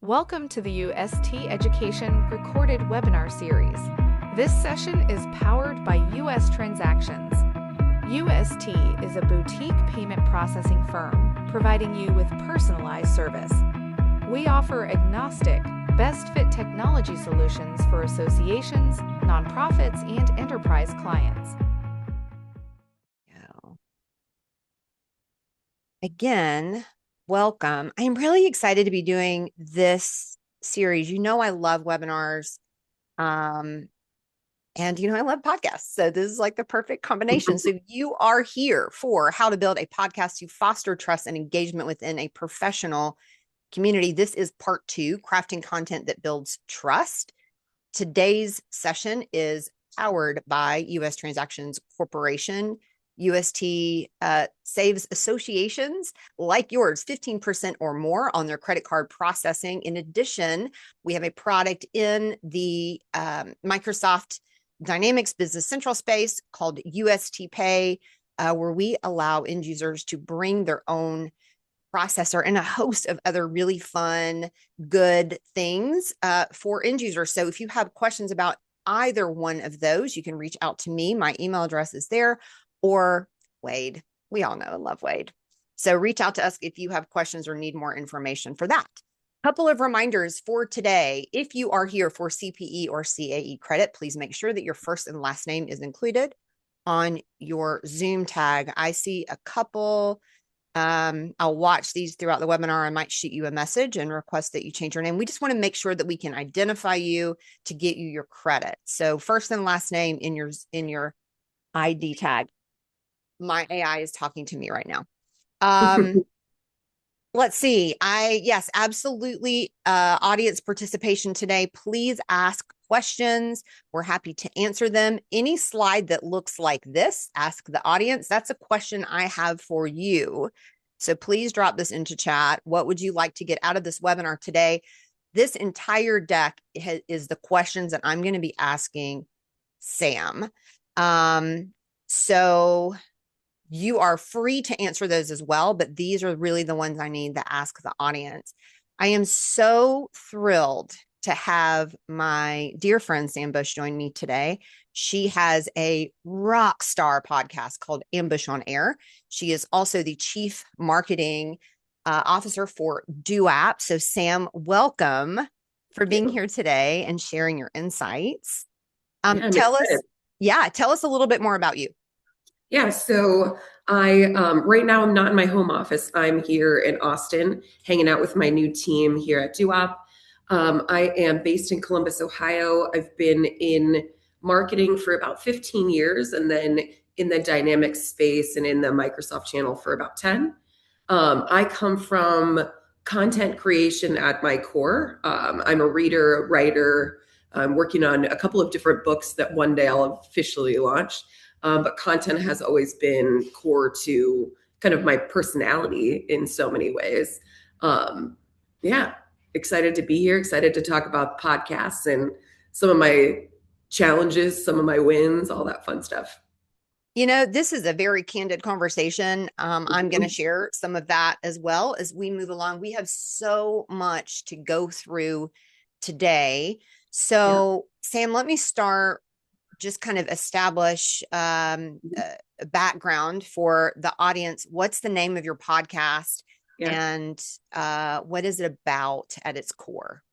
Welcome to the UST Education recorded webinar series. This session is powered by US Transactions. UST is a boutique payment processing firm providing you with personalized service. We offer agnostic, best fit technology solutions for associations, nonprofits, and enterprise clients. Again, welcome. I'm really excited to be doing this series. You know, I love webinars. And I love podcasts. So this is like the perfect combination. So you are here for how to build a podcast to foster trust and engagement within a professional community. This is part 2, crafting content that builds trust. Today's session is powered by US Transactions Corporation. UST saves associations like yours 15% or more on their credit card processing. In addition, we have a product in the Microsoft Dynamics Business Central space called UST Pay, where we allow end users to bring their own processor and a host of other really fun, good things for end users. So if you have questions about either one of those, you can reach out to me. My email address is there, or Wade. We all know and love Wade. So reach out to us if you have questions or need more information for that. Couple of reminders for today. If you are here for CPE or CAE credit, please make sure that your first and last name is included on your Zoom tag. I see a couple. I'll watch these throughout the webinar. I might shoot you a message and request that you change your name. We just want to make sure that we can identify you to get you your credit. So first and last name in your ID tag. My AI is talking to me right now. Let's see. Yes, absolutely. Audience participation today. Please ask questions. We're happy to answer them. Any slide that looks like this, ask the audience. That's a question I have for you. So please drop this into chat. What would you like to get out of this webinar today? This entire deck is the questions that I'm going to be asking Sam. So you are free to answer those as well, but these are really the ones I need to ask the audience. I am so thrilled to have my dear friend Sam Bush join me today. She has a rock star podcast called Ambush on Air. She is also the chief marketing officer for DoApp. So Sam, welcome for being here today and sharing your insights. Tell us a little bit more about you. Yeah, so I right now I'm not in my home office. I'm here in Austin, hanging out with my new team here at DoApp. I am based in Columbus, Ohio. I've been in marketing for about 15 years, and then in the Dynamics space and in the Microsoft channel for about 10. I come from content creation at my core. I'm a reader, writer. I'm working on a couple of different books that one day I'll officially launch. But content has always been core to kind of my personality in so many ways. Excited to be here, excited to talk about podcasts and some of my challenges, some of my wins, all that fun stuff. You know, this is a very candid conversation. I'm going to share some of that as well as we move along. We have so much to go through today. So, Sam, let me start. Just kind of establish a background for the audience. What's the name of your podcast and what is it about at its core?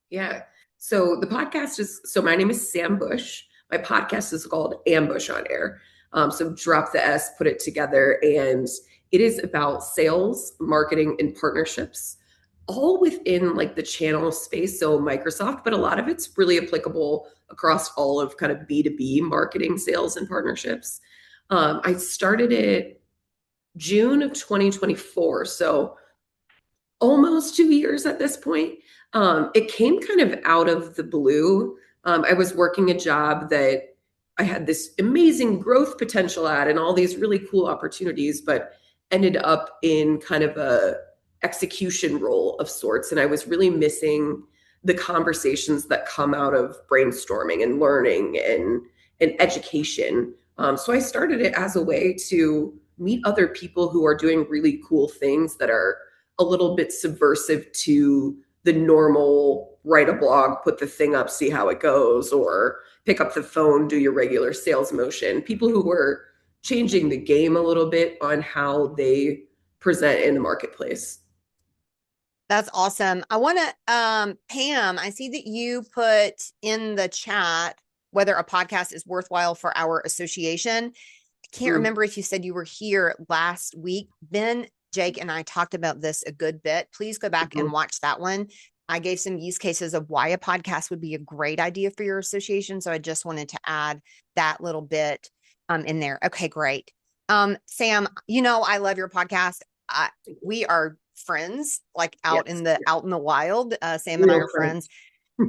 Yeah. So the podcast my name is Sam Bush. My podcast is called Ambush on Air. So drop the S, put it together. And it is about sales, marketing, and partnerships, all within like the channel space. So Microsoft, but a lot of it's really applicable across all of kind of B2B marketing, sales, and partnerships. I started it June of 2024. So almost 2 years at this point. It came kind of out of the blue. I was working a job that I had this amazing growth potential at and all these really cool opportunities, but ended up in kind of a execution role of sorts. And I was really missing the conversations that come out of brainstorming and learning and education. So I started it as a way to meet other people who are doing really cool things that are a little bit subversive to the normal write a blog, put the thing up, see how it goes, or pick up the phone, do your regular sales motion. People who were changing the game a little bit on how they present in the marketplace. That's awesome. I want to, Pam, I see that you put in the chat whether a podcast is worthwhile for our association. I can't remember if you said you were here last week. Ben, Jake, and I talked about this a good bit. Please go back and watch that one. I gave some use cases of why a podcast would be a great idea for your association. So I just wanted to add that little bit in there. Okay, great. Sam, I love your podcast. We are friends, like out in the wild. Sam and I are friends.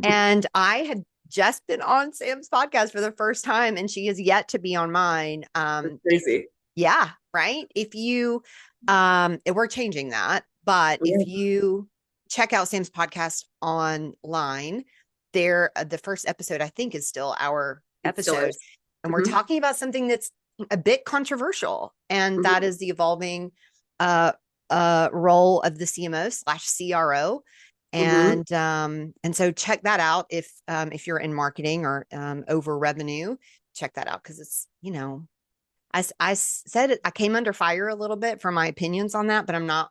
And I had just been on Sam's podcast for the first time, and she is yet to be on mine. That's crazy. Yeah, right. If you we're changing that, but if you check out Sam's podcast online, there the first episode I think is still our episode. And we're talking about something that's a bit controversial, and that is the evolving role of the CMO/CRO. And so check that out if you're in marketing or over revenue, check that out, because it's, I said it, I came under fire a little bit for my opinions on that, but I'm not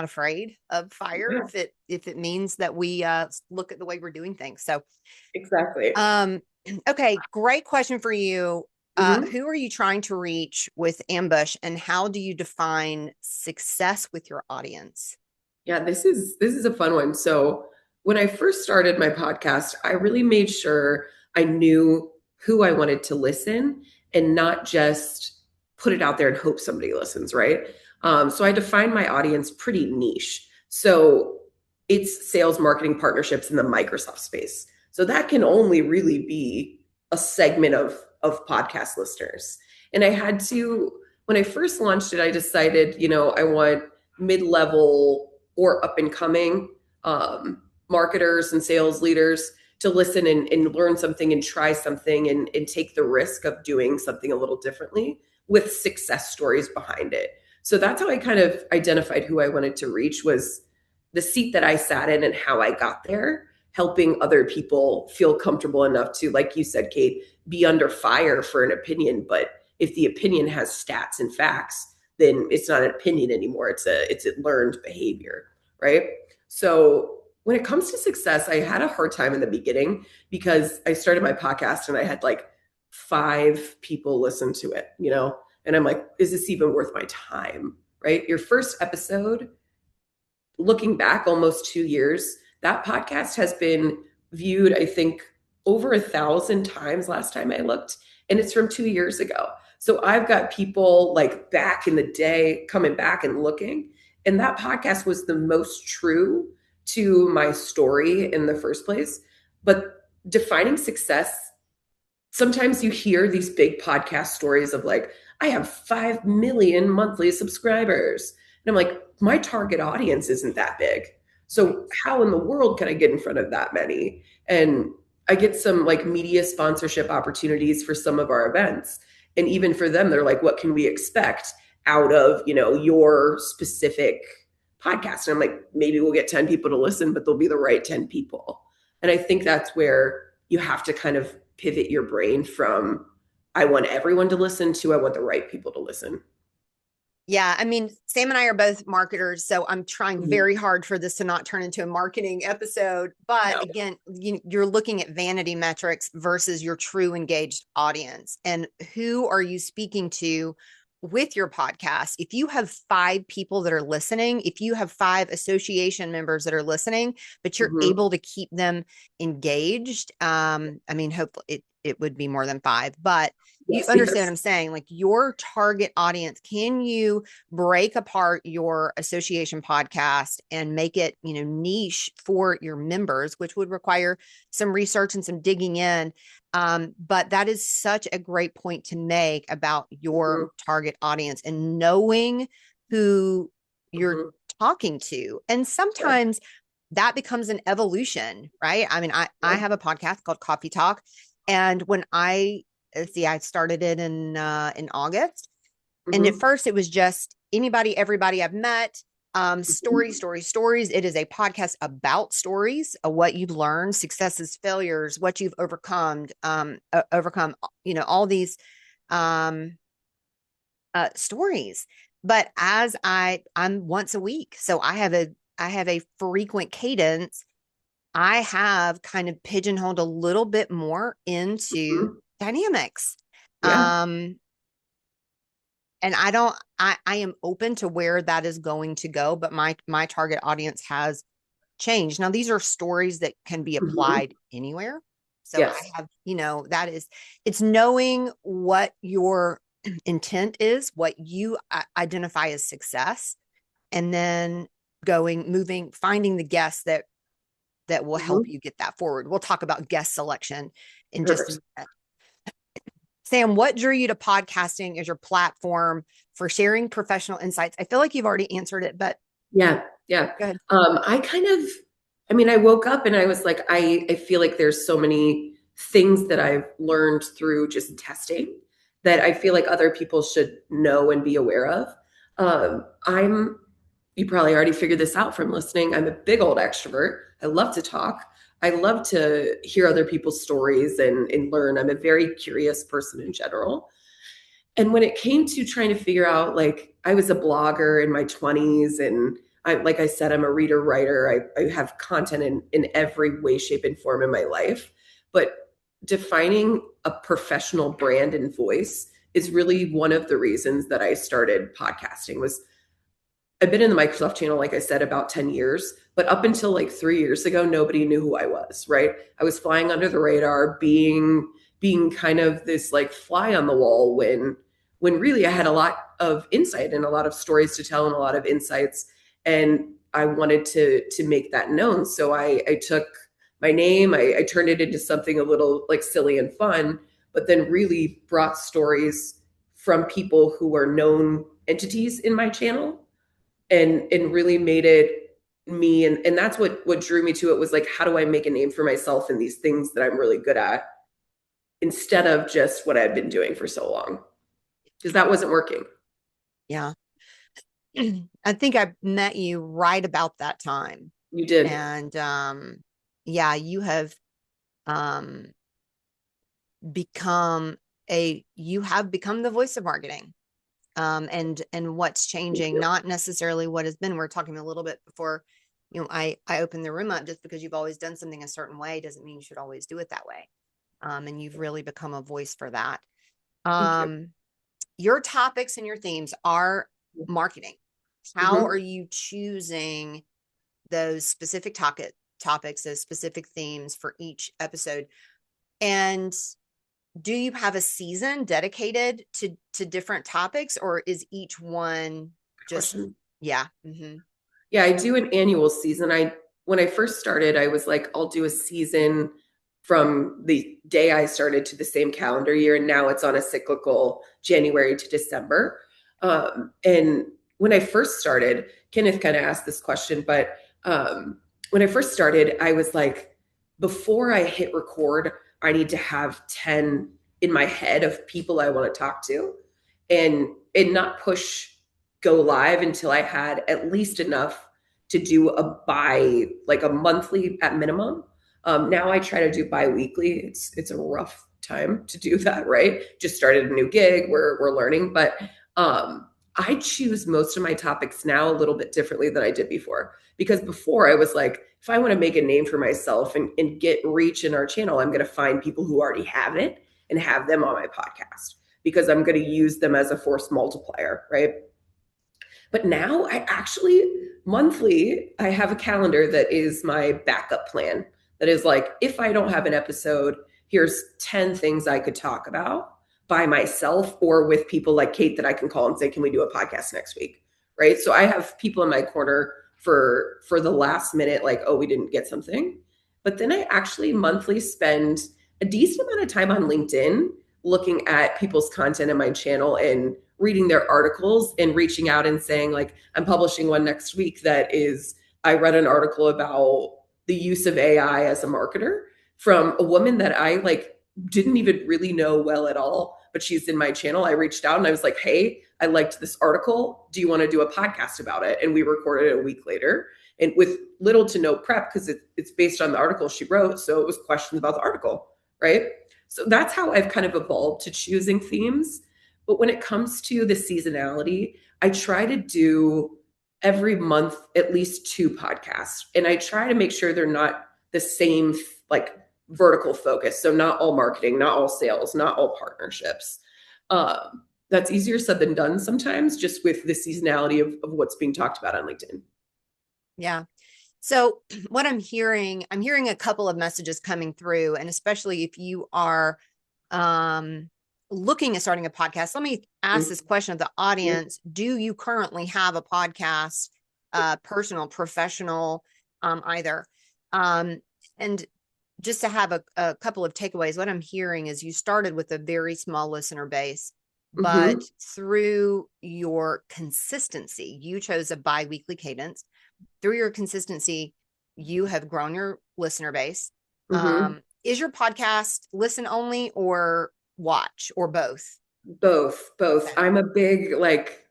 afraid of fire if it means that we look at the way we're doing things. So exactly. Okay, great question for you. Who are you trying to reach with Ambush, and how do you define success with your audience? Yeah, this is a fun one. So when I first started my podcast, I really made sure I knew who I wanted to listen and not just put it out there and hope somebody listens, right? So I defined my audience pretty niche. So it's sales, marketing, partnerships in the Microsoft space. So that can only really be a segment of podcast listeners. And I had to, when I first launched it, I decided, I want mid-level or up and coming marketers and sales leaders to listen and learn something and try something and take the risk of doing something a little differently with success stories behind it. So that's how I kind of identified who I wanted to reach, was the seat that I sat in and how I got there, helping other people feel comfortable enough to, like you said, Kate, be under fire for an opinion. But if the opinion has stats and facts, then it's not an opinion anymore. It's a learned behavior, right? So when it comes to success, I had a hard time in the beginning because I started my podcast and I had like 5 people listen to it, and I'm like, is this even worth my time, right? Your first episode, looking back almost 2 years, that podcast has been viewed, I think, over 1,000 times last time I looked, and it's from 2 years ago. So I've got people like back in the day coming back and looking, and that podcast was the most true to my story in the first place. But defining success, sometimes you hear these big podcast stories of like, I have 5 million monthly subscribers. And I'm like, my target audience isn't that big. So how in the world can I get in front of that many? And I get some like media sponsorship opportunities for some of our events. And even for them, they're like, what can we expect out of, your specific podcast? And I'm like, maybe we'll get 10 people to listen, but they'll be the right 10 people. And I think that's where you have to kind of pivot your brain from, I want everyone to listen, to I want the right people to listen. Yeah. I mean, Sam and I are both marketers, so I'm trying very hard for this to not turn into a marketing episode. But again, you're looking at vanity metrics versus your true engaged audience. And who are you speaking to with your podcast? If you have 5 people that are listening, if you have 5 association members that are listening, but you're able to keep them engaged, I mean, hopefully it would be more than 5, but you understand what I'm saying? Like your target audience, can you break apart your association podcast and make it, niche for your members, which would require some research and some digging in. But that is such a great point to make about your target audience and knowing who you're talking to. And sometimes that becomes an evolution, right? I mean, I have a podcast called Coffee Talk. And when I started it in August. And at first it was just everybody I've met. Stories. It is a podcast about stories, what you've learned, successes, failures, what you've overcome, all these um, stories. But I'm once a week, so I have a frequent cadence. I have kind of pigeonholed a little bit more into dynamics. Yeah. And I am open to where that is going to go, but my target audience has changed. Now, these are stories that can be applied anywhere. So Yes. I have, it's knowing what your intent is, what you identify as success, and then finding the guests that will help you get that forward. We'll talk about guest selection in just a minute. Sam, what drew you to podcasting as your platform for sharing professional insights? I feel like you've already answered it, but yeah. go ahead. I woke up and I was like, I feel like there's so many things that I've learned through just testing that I feel like other people should know and be aware of. You probably already figured this out from listening. I'm a big old extrovert. I love to talk. I love to hear other people's stories and learn. I'm a very curious person in general. And when it came to trying to figure out, like, I was a blogger in my 20s, and like I said, I'm a reader, writer. I have content in every way, shape, and form in my life. But defining a professional brand and voice is really one of the reasons that I started podcasting. I've been in the Microsoft channel, like I said, about 10 years, but up until like 3 years ago, nobody knew who I was, right? I was flying under the radar, being kind of this like fly on the wall when really I had a lot of insight and a lot of stories to tell and a lot of insights. And I wanted to make that known. So I took my name, I turned it into something a little like silly and fun, but then really brought stories from people who are known entities in my channel and really made it me. And that's what drew me to it, was like, how do I make a name for myself in these things that I'm really good at, instead of just what I've been doing for so long, because that wasn't working. Yeah. I think I met you right about that time. You did. And you have become the voice of marketing. And what's changing, not necessarily what has been. We're talking a little bit before, I opened the room up. Just because you've always done something a certain way doesn't mean you should always do it that way. And you've really become a voice for that. Your topics and your themes are marketing. How are you choosing those specific topics, those specific themes for each episode? And do you have a season dedicated to different topics, or is each one just Yeah, I do an annual season. When I first started, I was like, I'll do a season from the day I started to the same calendar year. And now it's on a cyclical January to December. And when I first started, Kenneth kind of asked this question, but when I first started, I was like, before I hit record, I need to have 10 in my head of people I want to talk to, and not push go live until I had at least enough to do like a monthly at minimum. Now I try to do bi-weekly. It's a rough time to do that, right? Just started a new gig. We're learning, but I choose most of my topics now a little bit differently than I did before. Because before I was like, if I want to make a name for myself and get reach in our channel, I'm going to find people who already have it and have them on my podcast, because I'm going to use them as a force multiplier, right? But now monthly, I have a calendar that is my backup plan. That is like, if I don't have an episode, here's 10 things I could talk about by myself or with people like Kate that I can call and say, can we do a podcast next week? Right. So I have people in my corner for the last minute, like, oh, we didn't get something. But then I actually monthly spend a decent amount of time on LinkedIn looking at people's content in my channel and reading their articles and reaching out and saying, like, I'm publishing one next week that is, I read an article about the use of AI as a marketer from a woman that I like didn't even really know well at all, but she's in my channel. I reached out and I was like, hey, I liked this article. Do you want to do a podcast about it? And we recorded it a week later, and with little to no prep, because it's based on the article she wrote. So it was questions about the article, right? So that's how I've kind of evolved to choosing themes. But when it comes to the seasonality, I try to do every month at least 2 podcasts. And I try to make sure they're not the same like vertical focus. So not all marketing, not all sales, not all partnerships. That's easier said than done sometimes, just with the seasonality of what's being talked about on LinkedIn. Yeah. So what I'm hearing a couple of messages coming through, and especially if you are looking at starting a podcast, let me ask this question of the audience. Do you currently have a podcast, personal, professional, either? And just to have a couple of takeaways, what I'm hearing is you started with a very small listener base, but through your consistency, you chose a bi-weekly cadence. Through your consistency, you have grown your listener base. Is your podcast listen only or watch, or both? Both. I'm a big like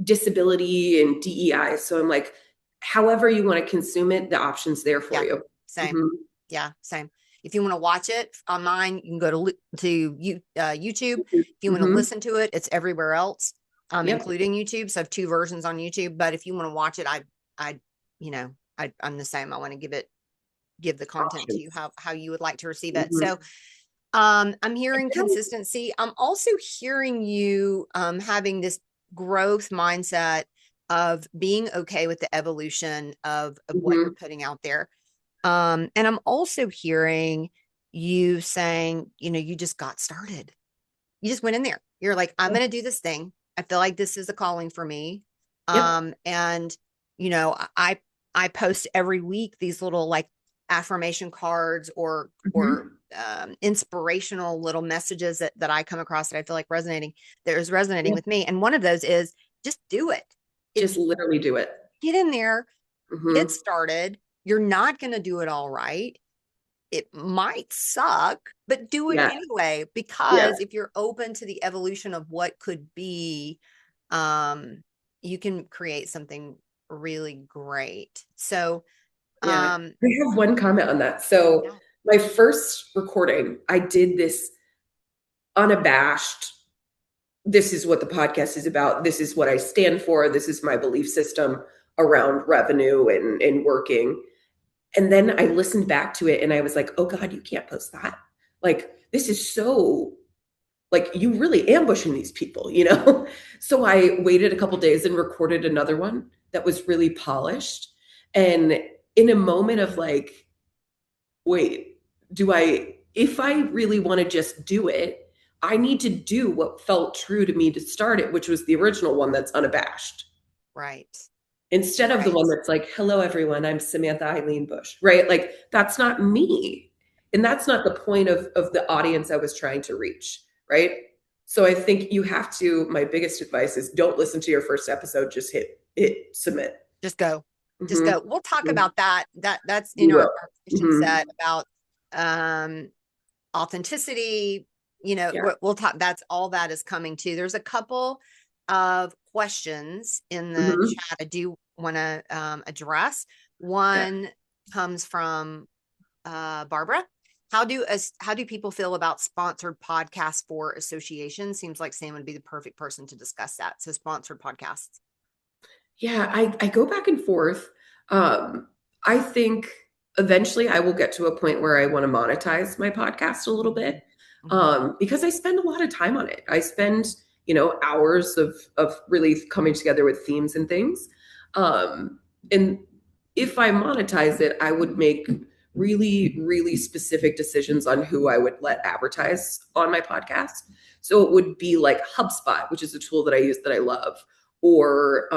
disability and DEI. So I'm like, however you want to consume it, the option's there for you. Same. Yeah, same. If you want to watch it on mine, you can go to YouTube. If you want to listen to it, it's everywhere else, including YouTube. So I have 2 versions on YouTube. But if you want to watch it, I'm the same. I want to give the content to you how you would like to receive it. So I'm hearing consistency. I'm also hearing you having this growth mindset of being okay with the evolution of what you're putting out there. And I'm also hearing you saying, you just got started. You just went in there. You're like, I'm going to do this thing. I feel like this is a calling for me. And, I post every week these little like affirmation cards or inspirational little messages that I come across that I feel like resonating with me. And one of those is just do it. Just literally do it. Get in there, get started. You're not going to do it all right. It might suck, but do it anyway, because if you're open to the evolution of what could be, you can create something really great. So, I have one comment on that. So my first recording, I did this unabashed, this is what the podcast is about. This is what I stand for. This is my belief system around revenue and working. And then I listened back to it and I was like, oh God, you can't post that. Like, this is so, like, you really ambushing these people, So I waited a couple days and recorded another one that was really polished. And in a moment of like, wait, if I really want to just do it, I need to do what felt true to me to start it, which was the original one that's unabashed. Right. Instead of the one that's like, hello, everyone, I'm Samantha Eileen Bush, right? Like, that's not me. And that's not the point of the audience I was trying to reach, right? So I think you have to, my biggest advice is don't listen to your first episode, just hit submit. Just go. Just go. We'll talk about that. That's in our question set about authenticity. We'll talk. That's all that is coming to. There's a couple of questions in the chat I do want to address. One comes from Barbara. How do people feel about sponsored podcasts for associations? Seems like Sam would be the perfect person to discuss that. So sponsored podcasts. Yeah, I go back and forth. I think eventually I will get to a point where I want to monetize my podcast a little bit, because I spend a lot of time on it. I spend, hours of really coming together with themes and things. And if I monetize it, I would make really, really specific decisions on who I would let advertise on my podcast. So it would be like HubSpot, which is a tool that I use that I love, or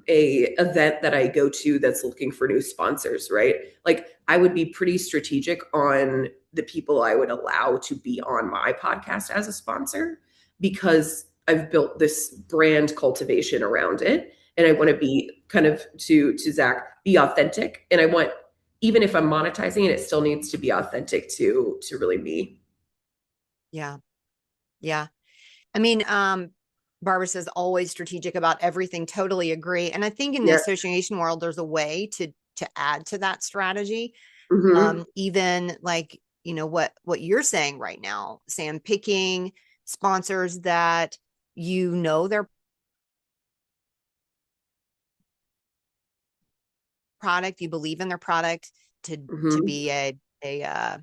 a event that I go to that's looking for new sponsors, right? Like, I would be pretty strategic on the people I would allow to be on my podcast as a sponsor, because I've built this brand cultivation around it. And I want to be kind of, to Zach, be authentic. And I want, even if I'm monetizing it, it still needs to be authentic to really me. Yeah. Yeah. I mean, Barbara says always strategic about everything. Totally agree. And I think in the Yeah. association world, there's a way to add to that strategy. Mhm. Even like, you know, what you're saying right now, Sam, picking sponsors that you know their product, you believe in their product to Mhm. be a uh,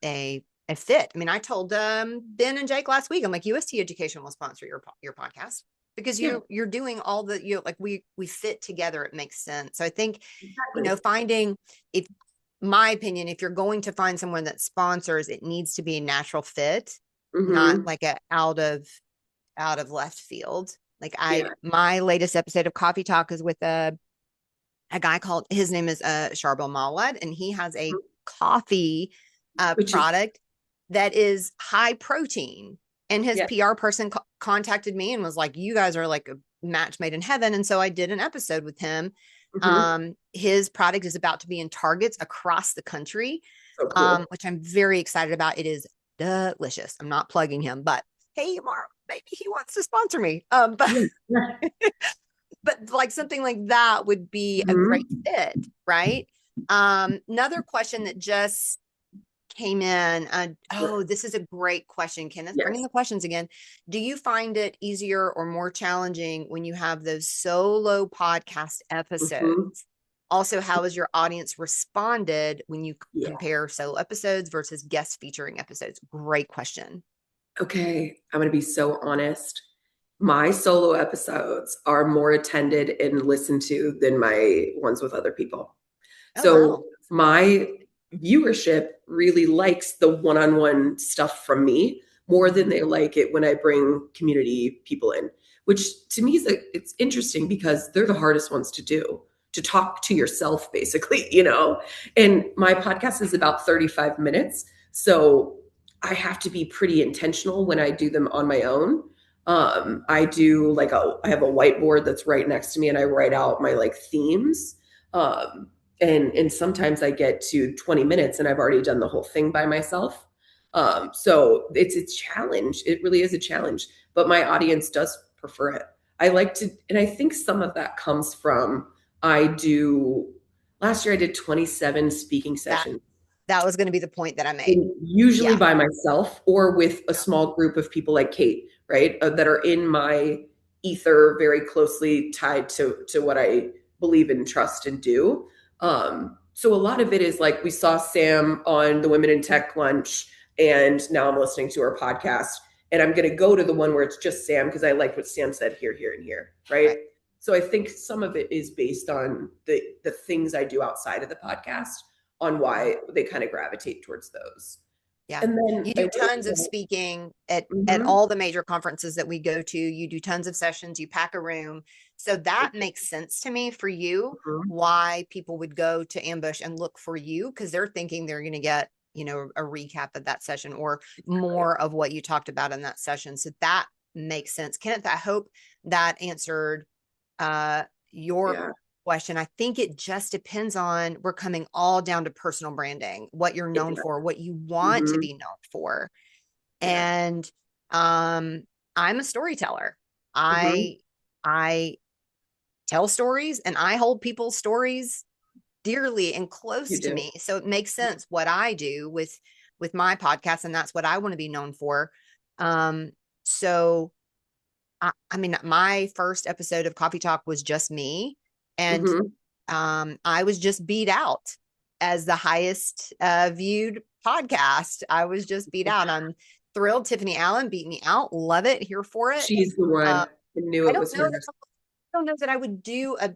a fit. I mean, I told Ben and Jake last week, I'm like, UST Education will sponsor your podcast because Yeah, you're doing all the, you know, like we fit together. It makes sense. So I think, you know, exactly. finding, if my opinion, if you're going to find someone that sponsors, it needs to be a natural fit, not Mhm. like a out of left field. Like Yeah. my latest episode of Coffee Talk is with a guy called, his name is Charbel Mawad, and he has a coffee Which is, product that is high protein. And his yeah. PR person contacted me and was like, "You guys are like a match made in heaven." And so I did an episode with him. Mhm. His product is about to be in Targets across the country, So cool. which I'm very excited about. It is delicious. I'm not plugging him, but hey, Mark, maybe he wants to sponsor me. But Yeah. Yeah. but like something like that would be a great Mhm. fit, right? Another question that just came in. Oh, Sure. this is a great question, Kenneth. Bringing Yes. the questions again. Do you find it easier or more challenging when you have those solo podcast Mhm. episodes? Also, how has your audience responded when you Yeah. compare solo episodes versus guest featuring episodes? Great question. Okay, I'm going to be so honest. My solo episodes are more attended and listened to than my ones with other people. Oh, wow. So my viewership really likes the one-on-one stuff from me more than they like it when I bring community people in, which to me is it's interesting because they're the hardest ones to do, to talk to yourself basically, you know. And my podcast is about 35 minutes, so I have to be pretty intentional when I do them on my own. I do like I have a whiteboard that's right next to me and I write out my like themes. Um, and sometimes I get to 20 minutes and I've already done the whole thing by myself. So it's a challenge. It really is a challenge, but my audience does prefer it. I like to, and I think some of that comes from I do. Last year I did 27 speaking That sessions, that was going to be the point that I made. and usually Yeah. by myself or with a small group of people like Kate, right, that are in my ether, very closely tied to what I believe in, trust, and do. So a lot of it is like we saw Sam on the Women in Tech lunch, and now I'm listening to her podcast, and I'm going to go to the one where it's just Sam because I liked what Sam said here, here, and here, right? Right. So I think some of it is based on the things I do outside of the podcast, on why they kind of gravitate towards those. Yeah. And then You I do tons of will speaking say, at mhm, all the major conferences that we go to. You do tons of sessions, you pack a room. So that makes sense to me for you, mhm, why people would go to Ambush and look for you, because they're thinking they're going to get, you know, a recap of that session or exactly. more of what you talked about in that session. So that makes sense. Kenneth, I hope that answered your Yeah, question. I think it just depends on, we're coming all down to personal branding, what you're it known does. for, what you want to Mhm, be known for. yeah. And um I'm a storyteller. Mhm, I tell stories and I hold people's stories dearly and close you to do. me. So it makes sense what I do with my podcast, and that's what I want to be known for. Um so I mean, my first episode of Coffee Talk was just me, and Mhm, I was just beat out as the highest viewed podcast. I was just beat out. I'm thrilled. Tiffany Allen beat me out. Love it. Here for it. she's the one. Uh, I knew I it don't was know her. that I don't know that I would do I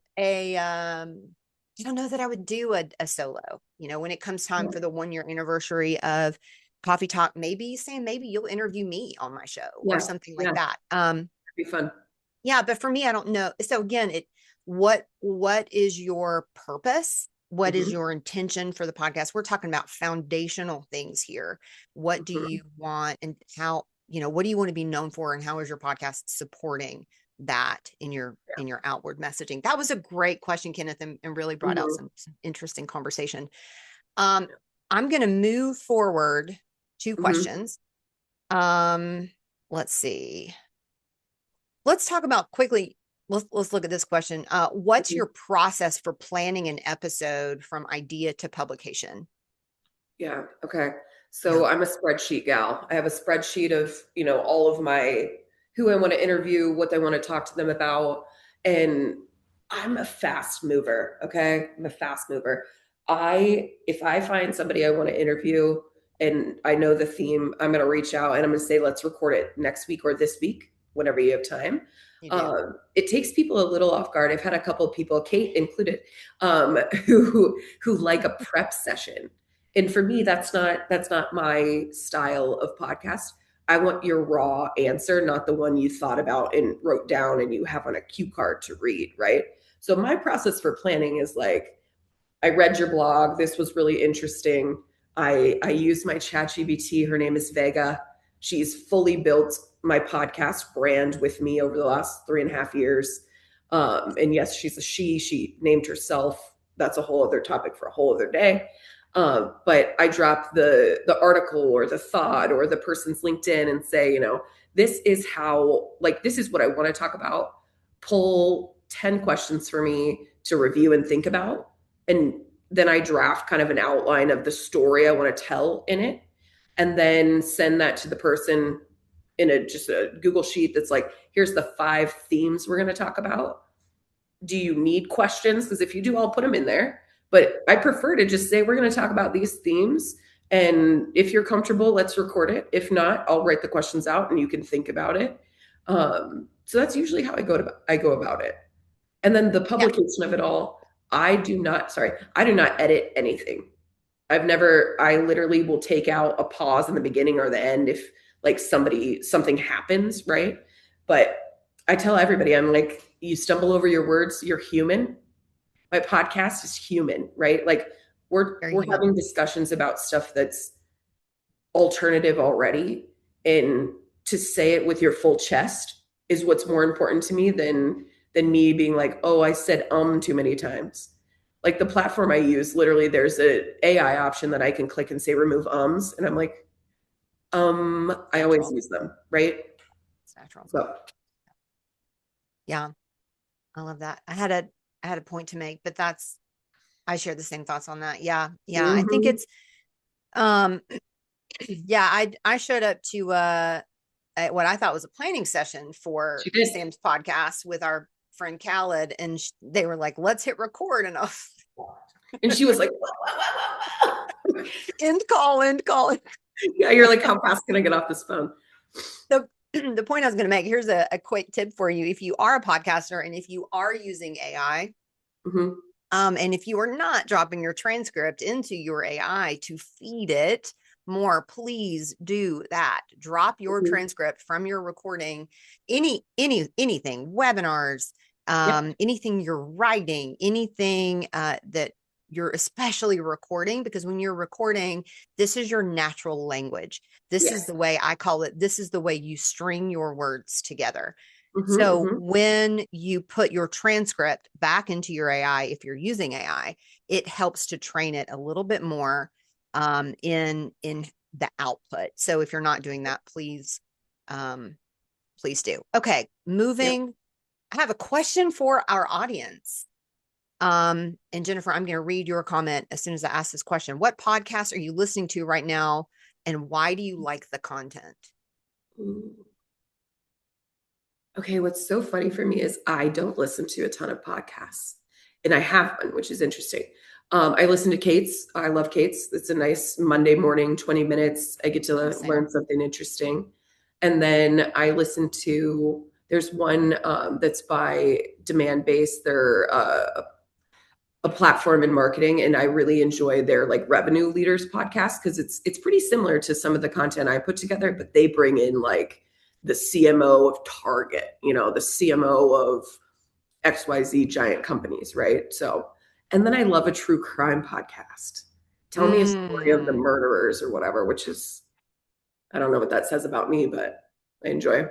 don't know that I would do a solo. You know, when it comes time Yeah, for the 1 year anniversary of Coffee Talk, maybe Sam, maybe you'll interview me on my show or yeah, something like yeah, that. it'd be fun. Yeah, but for me, I don't know. So again, what is your purpose? What is Mhm, your intention for the podcast? We're talking about foundational things here. What do mhm, you want, and how, you know, what do you want to be known for, and how is your podcast supporting that yeah, in your outward messaging? That was a great question, Kenneth, and really brought out mhm, some interesting conversation. Um, I'm going to move forward 2 mhm, questions. Um, let's see. let's talk about quickly. Let's look at this question. What's your process for planning an episode from idea to publication? Yeah. Okay. Yeah. So I'm a spreadsheet gal. I have a spreadsheet of, all of my who I want to interview, what I want to talk to them about. And I'm a fast mover. Okay. I'm a fast mover. If I find somebody I want to interview and I know the theme, I'm going to reach out and I'm going to say, let's record it next week or this week, whenever you have time. You do. It takes people a little off guard. I've had a couple of people, Kate included, who like a prep session. And for me, that's not my style of podcast. I want your raw answer, not the one you thought about and wrote down and you have on a cue card to read, right? So my process for planning is like, I read your blog. This was really interesting. I used my ChatGPT. Her name is Vega. She's fully built my podcast brand with me over the last 3.5 years. And yes, she's a she. She named herself. That's a whole other topic for a whole other day. But I drop the article or the thought or the person's LinkedIn and say, this is this is what I want to talk about. Pull 10 questions for me to review and think about. And then I draft kind of an outline of the story I want to tell in it. And then send that to the person in just a Google sheet that's like, here's the 5 themes we're going to talk about. Do you need questions? Because if you do, I'll put them in there. But I prefer to just say, we're going to talk about these themes. And if you're comfortable, let's record it. If not, I'll write the questions out and you can think about it. So that's usually how I go about it. And then the publication of it all, I do not edit anything. I literally will take out a pause in the beginning or the end if like something happens, right? But I tell everybody, I'm like, you stumble over your words, you're human. My podcast is human, right? Like we're having discussions about stuff that's alternative already. And to say it with your full chest is what's more important to me than me being like, oh, I said too many times. Like the platform I use, literally there's a AI option that I can click and say remove ums. And I'm like, I always use them, right? It's natural. So yeah, I love that. I had a point to make, but I share the same thoughts on that. Yeah. Yeah. I think it's, yeah, I showed up to, what I thought was a planning session for Sam's podcast with our friend Khaled, and they were like, let's hit record. And she was like, end call. Yeah, you're like, how fast can I get off this phone? The point I was going to make, here's a quick tip for you. If you are a podcaster and if you are using AI, and if you are not dropping your transcript into your AI to feed it more, please do that. Drop your transcript from your recording, anything, webinars, anything you're writing, anything that you're especially recording, because when you're recording, this is your natural language. This is the way I call it. This is the way you string your words together. So when you put your transcript back into your AI, if you're using AI, it helps to train it a little bit more in the output. So if you're not doing that, please do. Okay, moving. I have a question for our audience. And Jennifer, I'm going to read your comment as soon as I ask this question. What podcast are you listening to right now, and why do you like the content? Okay, what's so funny for me is I don't listen to a ton of podcasts, and I have one, which is interesting. I listen to Kate's. I love Kate's. It's a nice Monday morning, 20 minutes. I get to learn something interesting. And then I listen to, there's one that's by Demandbase. They're a platform in marketing, and I really enjoy their like revenue leaders podcast because it's pretty similar to some of the content I put together, but they bring in like the CMO of Target, the CMO of XYZ giant companies, right? So, and then I love a true crime podcast. Tell me a story of the murderers or whatever, which is, I don't know what that says about me, but I enjoy.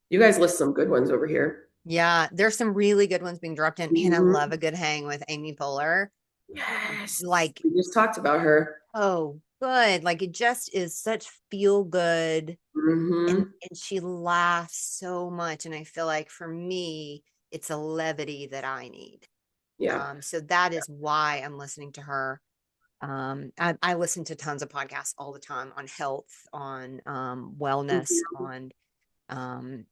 You guys list some good ones over here. Yeah, there's some really good ones being dropped in. Man, I love a good hang with Amy Poehler. Yes. Like, we just talked about her. Oh, good. Like it just is such feel good. Mm-hmm. And she laughs so much. And I feel like for me, it's a levity that I need. Yeah. So that is why I'm listening to her. I listen to tons of podcasts all the time on health, on wellness, Mhm. on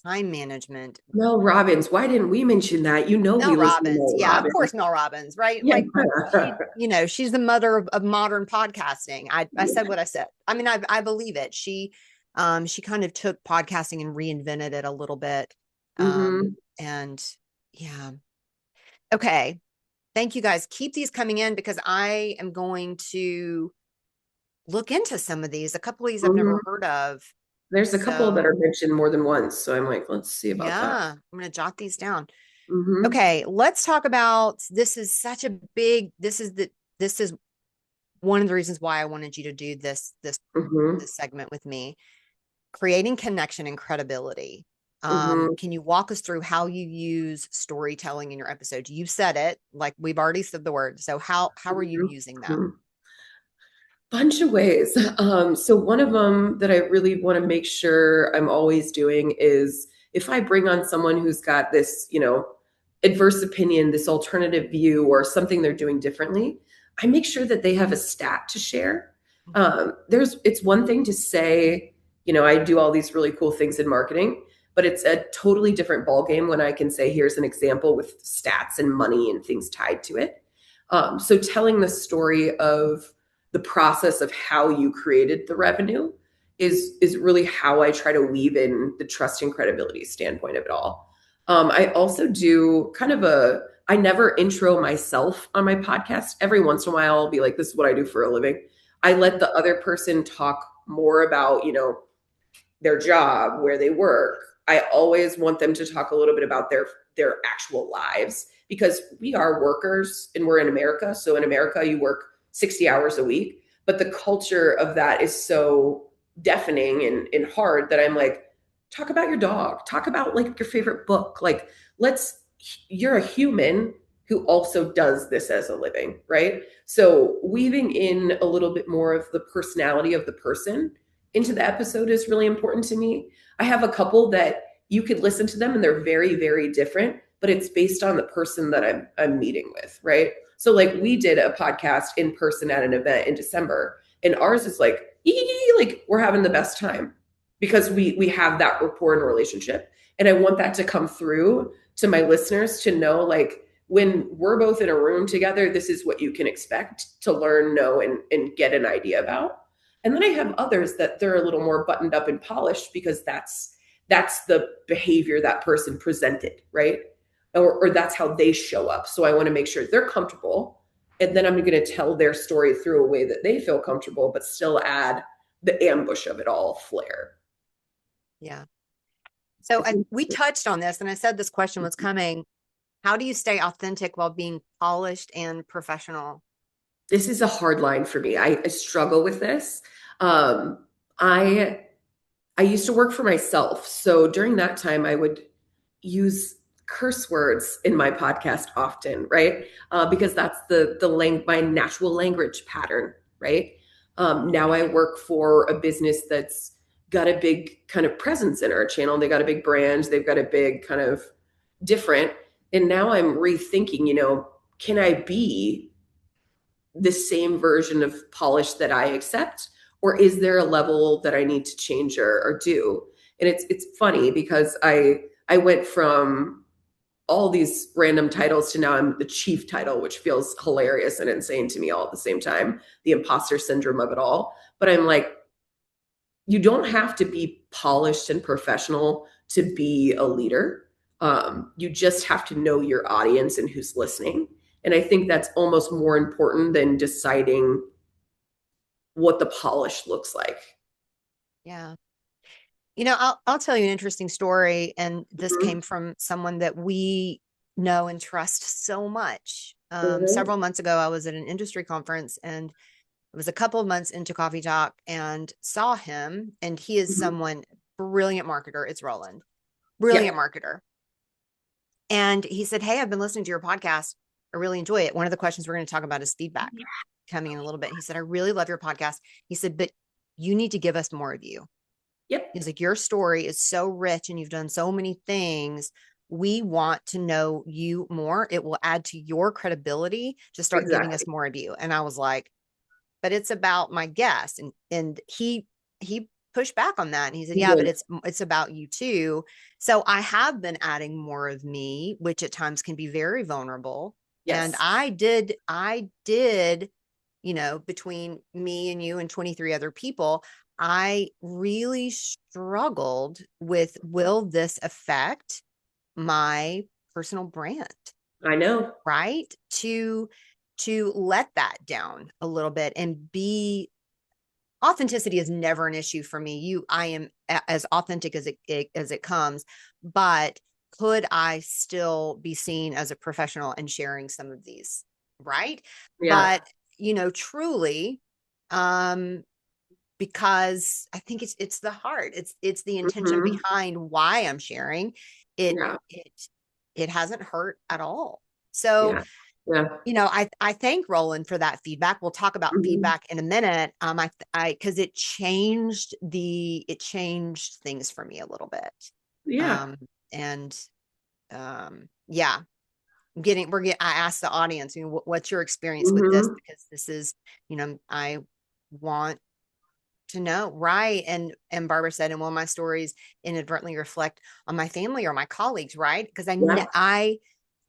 time management. Mel Robbins. Why didn't we mention that? You know, we Mel listen to Robbins. Mel Yeah, of Robbins. course, Mel Robbins, right? Yeah. Like she's the mother of modern podcasting. I Yeah. said what I said. I mean, I believe it. She kind of took podcasting and reinvented it a little bit. Mm-hmm. And yeah. Okay. Thank you guys. Keep these coming in because I am going to look into some of these. A couple of these I've Mm-hmm. never heard of. There's a couple that So are mentioned more than once. So I'm like, let's see about that. yeah, I'm going to jot these down. Mm-hmm. Okay, let's talk about this is such a big this is one of the reasons why I wanted you to do Mm-hmm. this segment with me. Creating connection and credibility. Mm-hmm. Can you walk us through how you use storytelling in your episodes? You said it, like we've already said the word. So how are you using that? Mm-hmm. Bunch of ways. So one of them that I really want to make sure I'm always doing is if I bring on someone who's got this, adverse opinion, this alternative view, or something they're doing differently, I make sure that they have a stat to share. It's one thing to say, I do all these really cool things in marketing, but it's a totally different ballgame when I can say, here's an example with stats and money and things tied to it. So telling the story of the process of how you created the revenue is really how I try to weave in the trust and credibility standpoint of it all. I also do I never intro myself on my podcast. Every once in a while, I'll be like, this is what I do for a living. I let the other person talk more about, their job, where they work. I always want them to talk a little bit about their actual lives because we are workers and we're in America. So in America, you work 60 hours a week, but the culture of that is so deafening and hard that I'm like, talk about your dog, talk about like your favorite book. Like, you're a human who also does this as a living, right? So weaving in a little bit more of the personality of the person into the episode is really important to me. I have a couple that you could listen to them and they're very, very different, but it's based on the person that I'm meeting with, right? So like we did a podcast in person at an event in December, and ours is like, like we're having the best time because we have that rapport and relationship. And I want that to come through to my listeners to know, like, when we're both in a room together, this is what you can expect to learn, know, and get an idea about. And then I have others that they're a little more buttoned up and polished because that's the behavior that person presented, right? Or that's how they show up. So I want to make sure they're comfortable. And then I'm going to tell their story through a way that they feel comfortable, but still add the ambush of it all flair. Yeah. So we touched on this and I said this question was coming. How do you stay authentic while being polished and professional? This is a hard line for me. I struggle with this. I used to work for myself. So during that time, I would use curse words in my podcast often, right? Because that's my natural language pattern, right? Now I work for a business that's got a big kind of presence in our channel. They got a big brand. They've got a big kind of different. And now I'm rethinking, can I be the same version of polish that I accept? Or is there a level that I need to change or do? And it's funny because I went from all these random titles to now I'm the chief title, which feels hilarious and insane to me all at the same time, the imposter syndrome of it all. But I'm like, you don't have to be polished and professional to be a leader. You just have to know your audience and who's listening. And I think that's almost more important than deciding what the polish looks like. Yeah. I'll tell you an interesting story. And this Mm-hmm. came from someone that we know and trust so much. Mm-hmm. Several months ago, I was at an industry conference and it was a couple of months into Coffee Talk and saw him. And he is Mm-hmm. someone, brilliant marketer. It's Roland, brilliant marketer. And he said, hey, I've been listening to your podcast. I really enjoy it. One of the questions we're going to talk about is feedback. coming in a little bit. He said, I really love your podcast. He said, but you need to give us more of you. Yep. He's like, your story is so rich and you've done so many things. We want to know you more. It will add to your credibility to start giving us more of you. And I was like, but it's about my guest. And he pushed back on that. And he said, yeah, but it's about you too. So I have been adding more of me, which at times can be very vulnerable. Yes. And I did, you know, between me and you and 23 other people, I really struggled with, will this affect my personal brand? I know. Right. To let that down a little bit and be authenticity is never an issue for me. I am as authentic as it comes, but could I still be seen as a professional and sharing some of these? Right. Yeah. But, you know, truly, because I think it's the heart. It's the intention behind why I'm sharing it. Yeah. It hasn't hurt at all. So, you know, I thank Roland for that feedback. We'll talk about feedback in a minute. Cause it changed things for me a little bit. Yeah. I asked the audience, you know, what's your experience with this? Because this is, you know, I want to know. Right. And Barbara said, and one of my stories inadvertently reflect on my family or my colleagues. Right. Because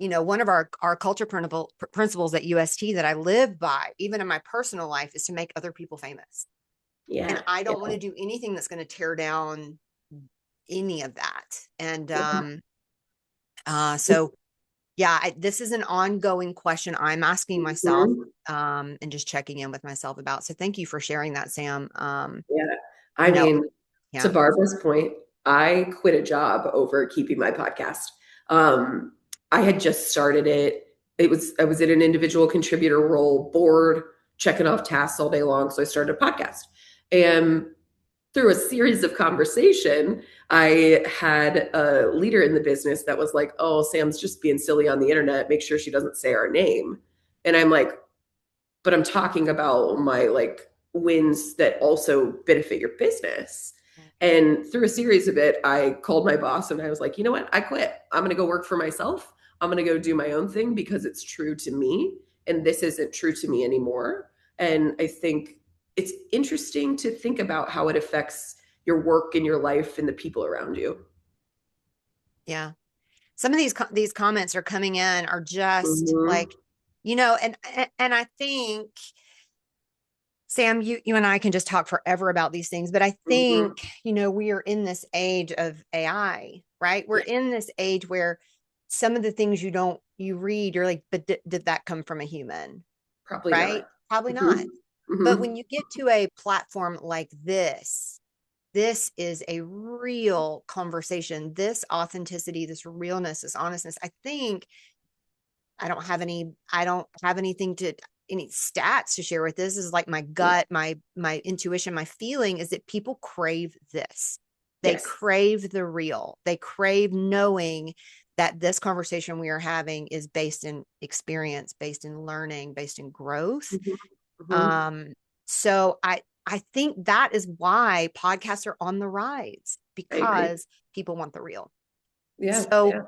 you know, one of our culture principles at UST that I live by, even in my personal life, is to make other people famous. Yeah. And I don't want to do anything that's going to tear down any of that. And, so yeah, this is an ongoing question I'm asking myself, and just checking in with myself about. So thank you for sharing that, Sam. I mean, to Barbara's point, I quit a job over keeping my podcast. I had just started it. I was in an individual contributor role, bored, checking off tasks all day long. So I started a podcast. And through a series of conversation, I had a leader in the business that was like, oh, Sam's just being silly on the internet. Make sure she doesn't say our name. And I'm like, but I'm talking about my like wins that also benefit your business. And through a series of it, I called my boss and I was like, you know what? I quit. I'm going to go work for myself. I'm going to go do my own thing because it's true to me. And this isn't true to me anymore. And I think it's interesting to think about how it affects your work and your life and the people around you. Yeah. Some of these comments are coming in are just like, you know, and I think, Sam, you and I can just talk forever about these things, but I think, you know, we are in this age of AI, right? We're in this age where some of the things you read, you're like, but did that come from a human? Probably right? Not. Probably not. But when you get to a platform like this is a real conversation. This authenticity, this realness, this honestness. I think I don't have any stats to share with this. This is like my gut, my intuition, my feeling is that people crave this. They crave the real. They crave knowing that this conversation we are having is based in experience, based in learning, based in growth. So I think that is why podcasts are on the rise, because people want the real. Yeah. So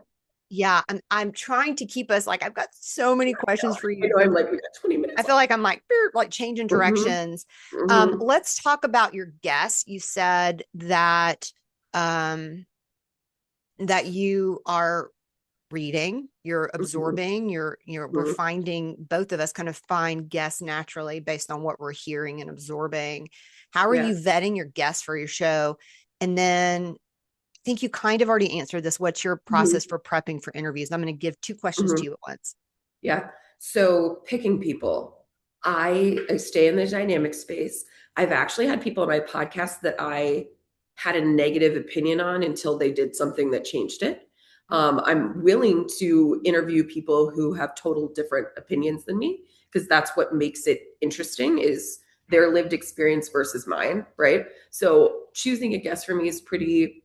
yeah, I'm trying to keep us like, I've got so many questions for you. I'm like, we got 20 minutes. I feel like I'm like changing directions. Let's talk about your guests. You said that, that you are reading, you're absorbing, we're finding, both of us kind of find guests naturally based on what we're hearing and absorbing. How are you vetting your guests for your show? And then I think you kind of already answered this. What's your process for prepping for interviews? I'm going to give two questions to you at once. Yeah. So picking people, I stay in the dynamic space. I've actually had people on my podcast that I had a negative opinion on until they did something that changed it. I'm willing to interview people who have total different opinions than me, because that's what makes it interesting, is their lived experience versus mine, right? So choosing a guest for me is pretty,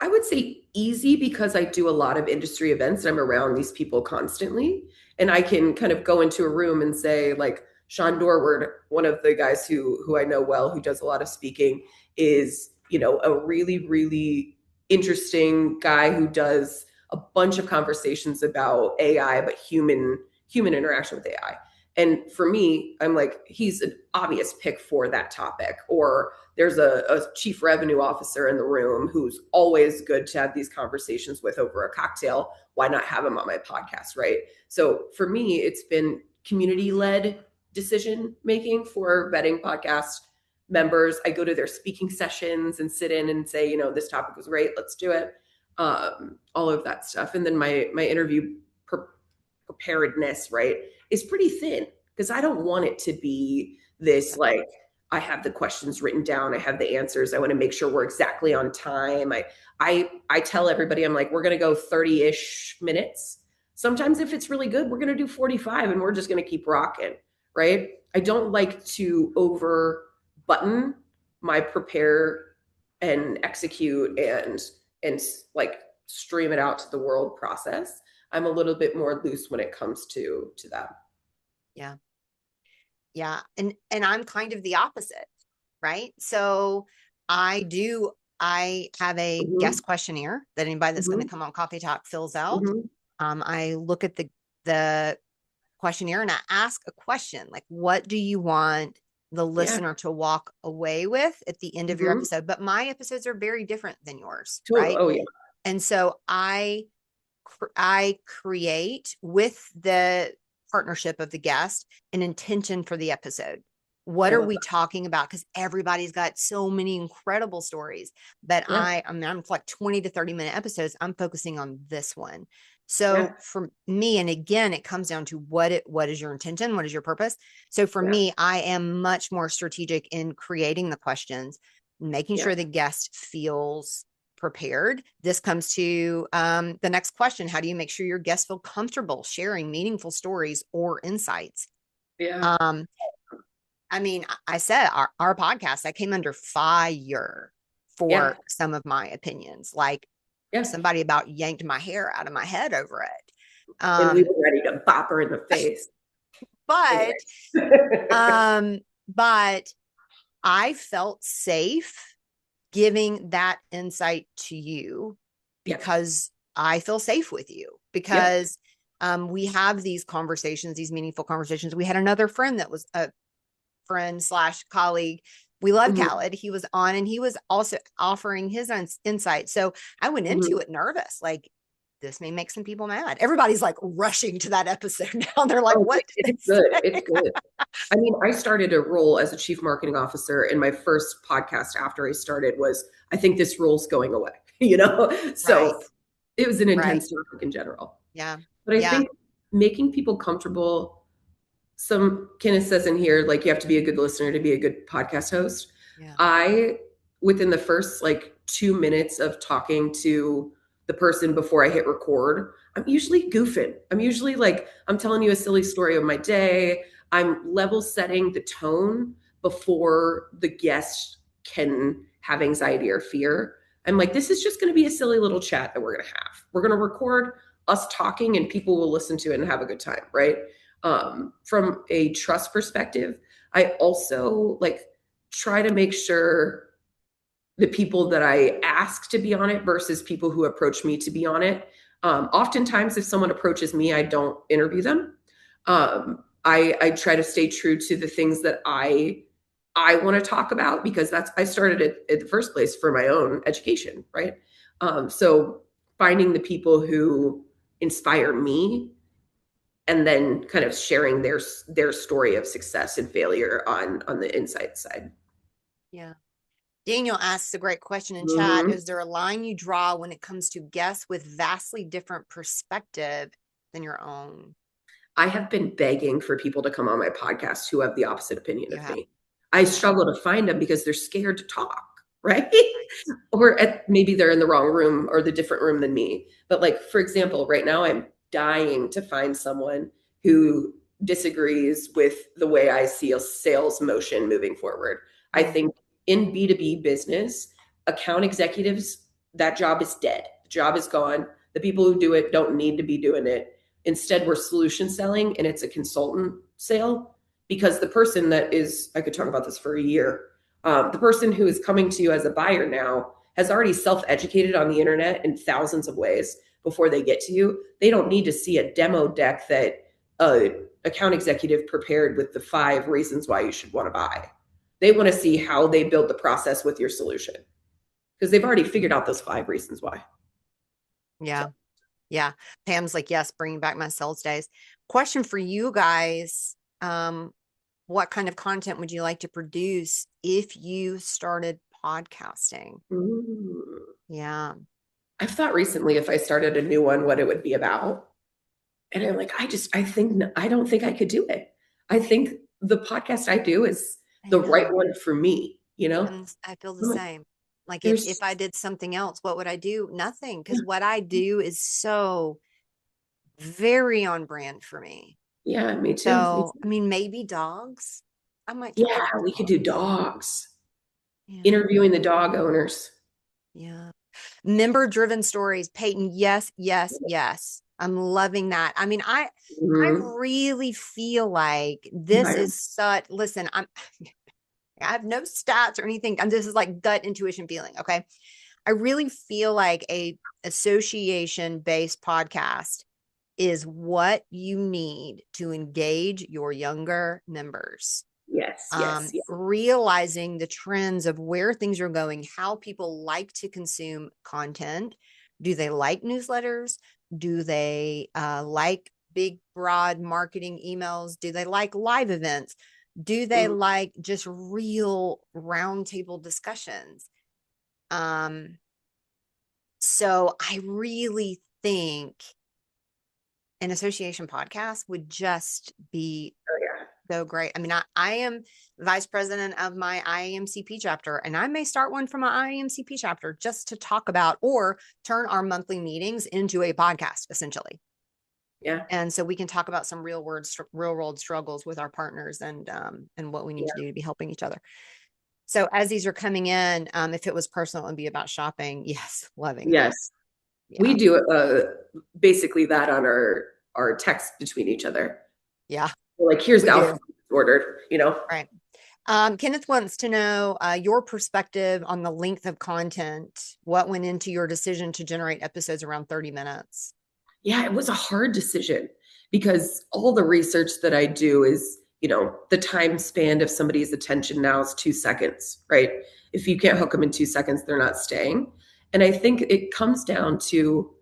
I would say, easy, because I do a lot of industry events and I'm around these people constantly. And I can kind of go into a room and say, like, Sean Dorward, one of the guys who I know well, who does a lot of speaking, is, a really, really interesting guy who does a bunch of conversations about AI, but human interaction with AI. And for me, I'm like, he's an obvious pick for that topic. Or there's a chief revenue officer in the room who's always good to have these conversations with over a cocktail. Why not have him on my podcast, right? So for me, it's been community-led decision making for vetting podcast members. I go to their speaking sessions and sit in and say, this topic was great, let's do it. All of that stuff. And then my interview preparedness, right, is pretty thin, because I don't want it to be this like, I have the questions written down, I have the answers, I want to make sure we're exactly on time. I tell everybody, I'm like, we're going to go 30-ish minutes. Sometimes if it's really good, we're going to do 45 and we're just going to keep rocking, right? I don't like to over button my prepare and execute and like stream it out to the world process. I'm a little bit more loose when it comes to that. Yeah. Yeah. And I'm kind of the opposite, right? So I have a guest questionnaire that anybody that's going to come on Coffee Talk fills out. I look at the questionnaire and I ask a question, like, what do you want the listener to walk away with at the end of your episode? But my episodes are very different than yours, right? Oh yeah. And so I create, with the partnership of the guest, an intention for the episode. What are we talking about? Because everybody's got so many incredible stories, but I'm like 20 to 30 minute episodes. I'm focusing on this one. So for me, and again, it comes down to what is your intention? What is your purpose? So for me, I am much more strategic in creating the questions, making sure the guest feels prepared. This comes to the next question. How do you make sure your guests feel comfortable sharing meaningful stories or insights? Yeah. I mean, I said our podcast, I came under fire for some of my opinions. Like, somebody about yanked my hair out of my head over it. And we were ready to bop her in the face. But I felt safe giving that insight to you because I feel safe with you, because we have these conversations, these meaningful conversations. We had another friend that was a friend / colleague. We love Khaled. He was on and he was also offering his own insight. So I went into it nervous, like, this may make some people mad. Everybody's like rushing to that episode now. They're like, what? It's good. It's good. I mean, I started a role as a chief marketing officer, and my first podcast after I started was, I think this role's going away, So it was an intense topic in general. Yeah. But I think making people comfortable, Kenneth says in here, like, you have to be a good listener to be a good podcast host. Yeah. Within the first 2 minutes of talking to the person before I hit record, I'm usually goofing. I'm usually I'm telling you a silly story of my day. I'm level setting the tone before the guest can have anxiety or fear. I'm like, this is just going to be a silly little chat that we're going to have. We're going to record us talking and people will listen to it and have a good time, right? From a trust perspective, I also try to make sure the people that I ask to be on it versus people who approach me to be on it. Oftentimes, if someone approaches me, I don't interview them. I try to stay true to the things that I want to talk about, because I started it in the first place for my own education, right? So finding the people who inspire me and then kind of sharing their story of success and failure on the insight side. Yeah. Daniel asks a great question in chat. Is there a line you draw when it comes to guests with vastly different perspective than your own? I have been begging for people to come on my podcast who have the opposite opinion of me. I struggle to find them because they're scared to talk, right? Or maybe they're in the wrong room or the different room than me. But for example, right now I'm dying to find someone who disagrees with the way I see a sales motion moving forward. I think in B2B business, account executives, that job is dead. The job is gone. The people who do it don't need to be doing it. Instead, we're solution selling and it's a consultant sale. because the person that is, I could talk about this for a year. The person who is coming to you as a buyer now has already self-educated on the internet in thousands of ways before they get to you. They don't need to see a demo deck that account executive prepared with the 5 reasons why you should want to buy. They want to see how they build the process with your solution because they've already figured out those 5 reasons why. Yeah. So. Yeah. Pam's like, yes, bringing back my sales days. Question for you guys. What kind of content would you like to produce if you started podcasting? Ooh. Yeah. I've thought recently if I started a new one, what it would be about. And I'm like, I don't think I could do it. I think the podcast I do is the right one for me, you know? And I feel the same. Like There's- if I did something else, what would I do? Nothing. Because what I do is so very on brand for me. Yeah, me too. So, I mean, maybe dogs. I might. Yeah, we could do dogs. Yeah. Interviewing the dog owners. Yeah. Member driven stories. Peyton, yes, yes, yes. I'm loving that. I mean, I really feel like this is such, listen, I have no stats or anything. This is like gut intuition feeling. Okay. I really feel like a association based podcast is what you need to engage your younger members. Yes, yes. Realizing the trends of where things are going, how people like to consume content. Do they like newsletters? Do they like big, broad marketing emails? Do they like live events? Do they like just real roundtable discussions? So I really think an association podcast would just be so great. I mean, I am vice president of my IAMCP chapter, and I may start one from my IAMCP chapter just to talk about or turn our monthly meetings into a podcast, essentially. Yeah. And so we can talk about some real world struggles with our partners and what we need to do to be helping each other. So as these are coming in, if it was personal and be about shopping, yes, loving. Yes. Yeah. We do basically that on our text between each other. Yeah. Like, here's the outfit ordered, you know? Right. Kenneth wants to know your perspective on the length of content. What went into your decision to generate episodes around 30 minutes? Yeah, it was a hard decision because all the research that I do is, you know, the time span of somebody's attention now is 2 seconds, right? If you can't hook them in 2 seconds, they're not staying. And I think it comes down to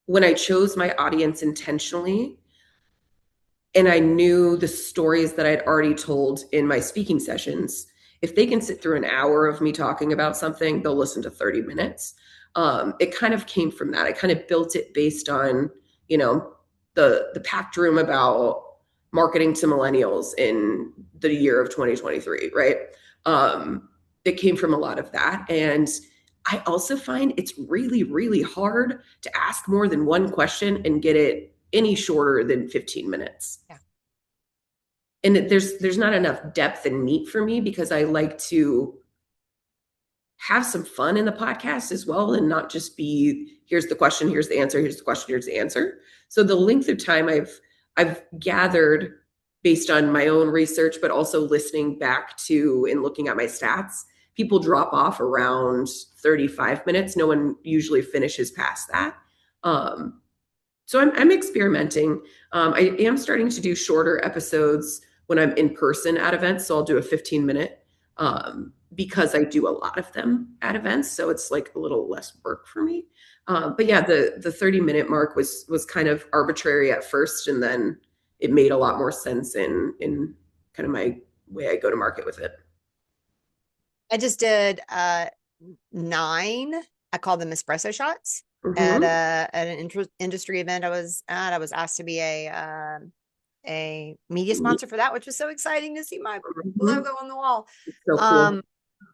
when I chose my audience intentionally, and I knew the stories that I'd already told in my speaking sessions. If they can sit through an hour of me talking about something, they'll listen to 30 minutes. It kind of came from that. I kind of built it based on, you know, the packed room about marketing to millennials in the year of 2023, right? It came from a lot of that. And I also find it's really, really hard to ask more than one question and get it any shorter than 15 minutes. Yeah. And there's not enough depth and meat for me because I like to have some fun in the podcast as well and not just be, here's the question, here's the answer, here's the question, here's the answer. So the length of time I've gathered based on my own research, but also listening back to and looking at my stats, people drop off around 35 minutes. No one usually finishes past that. So I'm experimenting. I am starting to do shorter episodes when I'm in person at events. So I'll do a 15-minute because I do a lot of them at events. So it's like a little less work for me. But yeah, the 30-minute mark was kind of arbitrary at first. And then it made a lot more sense in kind of my way I go to market with it. I just did 9. I call them espresso shots. At an industry event I was at. I was asked to be a media sponsor for that, which was so exciting to see my logo on the wall. So cool.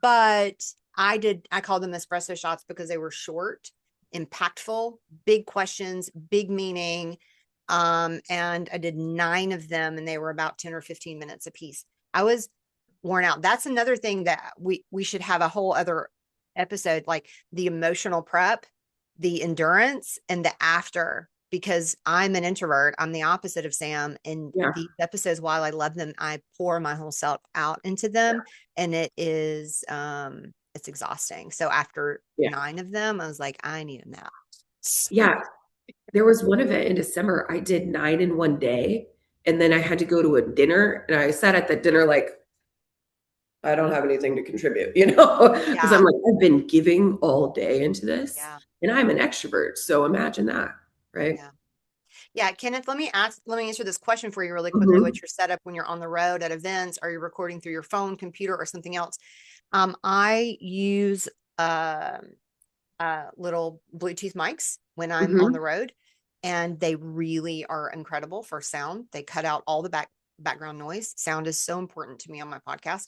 But I called them espresso shots because they were short, impactful, big questions, big meaning. And I did 9 of them and they were about 10 or 15 minutes a piece. I was worn out. That's another thing that we should have a whole other episode, like the emotional prep, the endurance, and the after because I'm an introvert. I'm the opposite of Sam. And Yeah. these episodes, while I love them, I pour my whole self out into them, and it is it's exhausting. So after Yeah. 9 of them, I was like, I need a nap. Yeah. There was one event in December. I did 9 in one day, and then I had to go to a dinner, and I sat at that dinner like, I don't have anything to contribute, because I'm like, I've been giving all day into this, Yeah. and I'm an extrovert. So imagine that, right? Yeah. Yeah, Kenneth, let me answer this question for you really quickly. What's your setup when you're on the road at events? Are you recording through your phone, computer, or something else? I use little Bluetooth mics when I'm on the road, and they really are incredible for sound. They cut out all the background noise. Sound is so important to me on my podcast.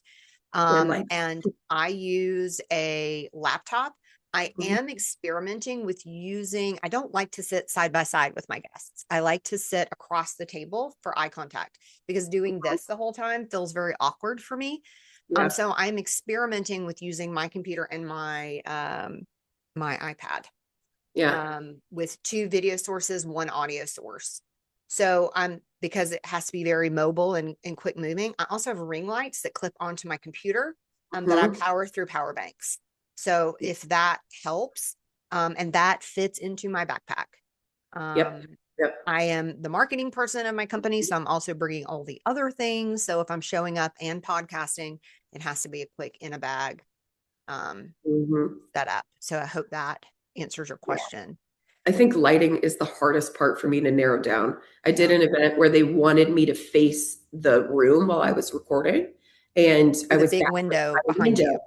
And I use a laptop. I am experimenting with I don't like to sit side by side with my guests. I like to sit across the table for eye contact, because doing this the whole time feels very awkward for me. So I'm experimenting with using my computer and my my iPad. With 2 video sources, 1 audio source. So because it has to be very mobile and quick moving. I also have ring lights that clip onto my computer that I power through power banks. So if that helps, and that fits into my backpack. I am the marketing person of my company, so I'm also bringing all the other things. So if I'm showing up and podcasting, it has to be a quick in a bag setup. So I hope that answers your question. I think lighting is the hardest part for me to narrow down. I did an event where they wanted me to face the room while I was recording, and I was a big window behind you.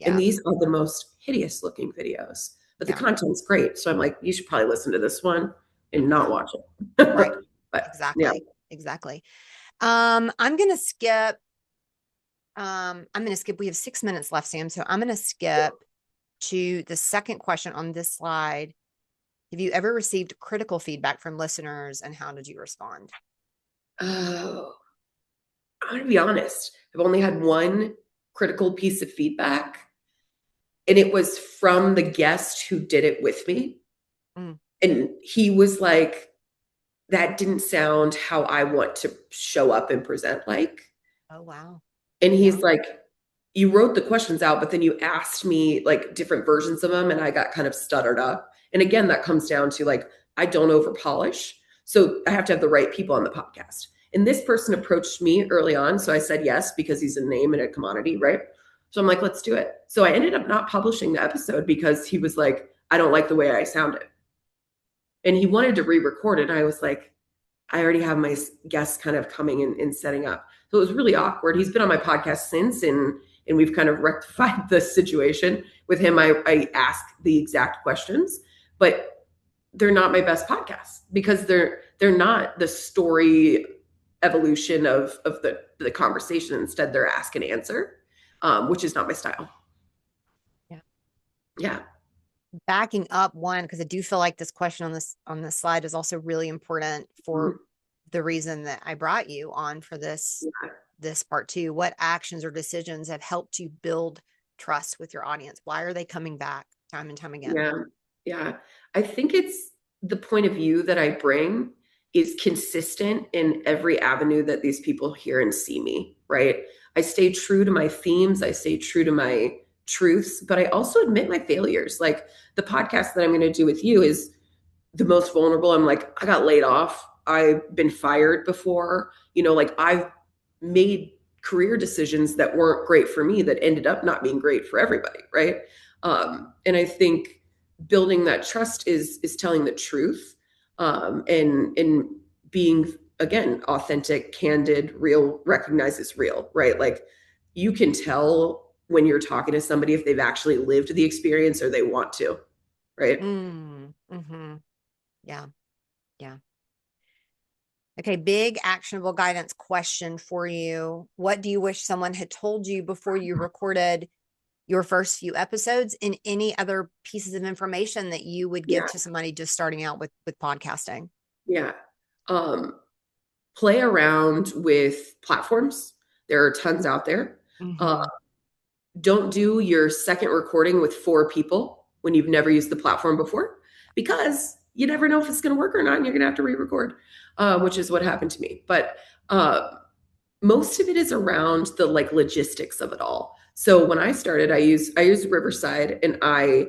And these are the most hideous looking videos, but the content's great. So I'm like, you should probably listen to this one and not watch it. Right. But, exactly. I'm going to skip. We have 6 minutes left, Sam. So I'm going to skip to the second question on this slide. Have you ever received critical feedback from listeners, and how did you respond? Oh, I'm going to be honest. I've only had one critical piece of feedback, and it was from the guest who did it with me. And he was like, that didn't sound how I want to show up and present like. Oh, wow. And he's like, you wrote the questions out, but then you asked me like different versions of them, and I got kind of stuttered up. And again, that comes down to like, I don't over polish. So I have to have the right people on the podcast. And this person approached me early on. So I said yes, because he's a name and a commodity, right? So I'm like, let's do it. So I ended up not publishing the episode because he was like, I don't like the way I sounded. And he wanted to re-record it. And I was like, I already have my guests kind of coming in and setting up. So it was really awkward. He's been on my podcast since, and we've kind of rectified the situation with him. I ask the exact questions, but they're not my best podcasts because they're not the story evolution of the conversation. Instead, they're ask and answer, which is not my style. Yeah. Backing up one, because I do feel like this question on this slide is also really important for the reason that I brought you on for this part 2. What actions or decisions have helped you build trust with your audience? Why are they coming back time and time again? Yeah. I think it's the point of view that I bring is consistent in every avenue that these people hear and see me, right? I stay true to my themes. I stay true to my truths, but I also admit my failures. Like the podcast that I'm going to do with you is the most vulnerable. I'm like, I got laid off. I've been fired before, like I've made career decisions that weren't great for me that ended up not being great for everybody. Right. And I think building that trust is telling the truth, and being, again, authentic, candid, real, recognizes real, right? Like you can tell when you're talking to somebody if they've actually lived the experience or they want to, right? Yeah. Okay, big actionable guidance question for you. What do you wish someone had told you before you recorded your first few episodes, and any other pieces of information that you would give to somebody just starting out with podcasting? Yeah. Play around with platforms. There are tons out there. Don't do your second recording with 4 people when you've never used the platform before, because you never know if it's going to work or not, and you're going to have to re-record, which is what happened to me. But most of it is around the like logistics of it all. So when I started, I used Riverside, and I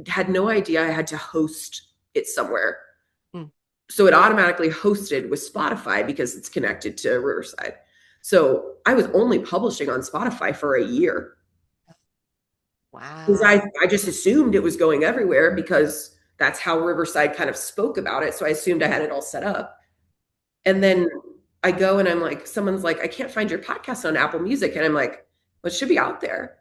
had no idea I had to host it somewhere. So it automatically hosted with Spotify because it's connected to Riverside. So I was only publishing on Spotify for a year. Wow. Because I just assumed it was going everywhere because that's how Riverside kind of spoke about it. So I assumed I had it all set up. And then I go and I'm like, someone's like, I can't find your podcast on Apple Music. And I'm like, well, it should be out there.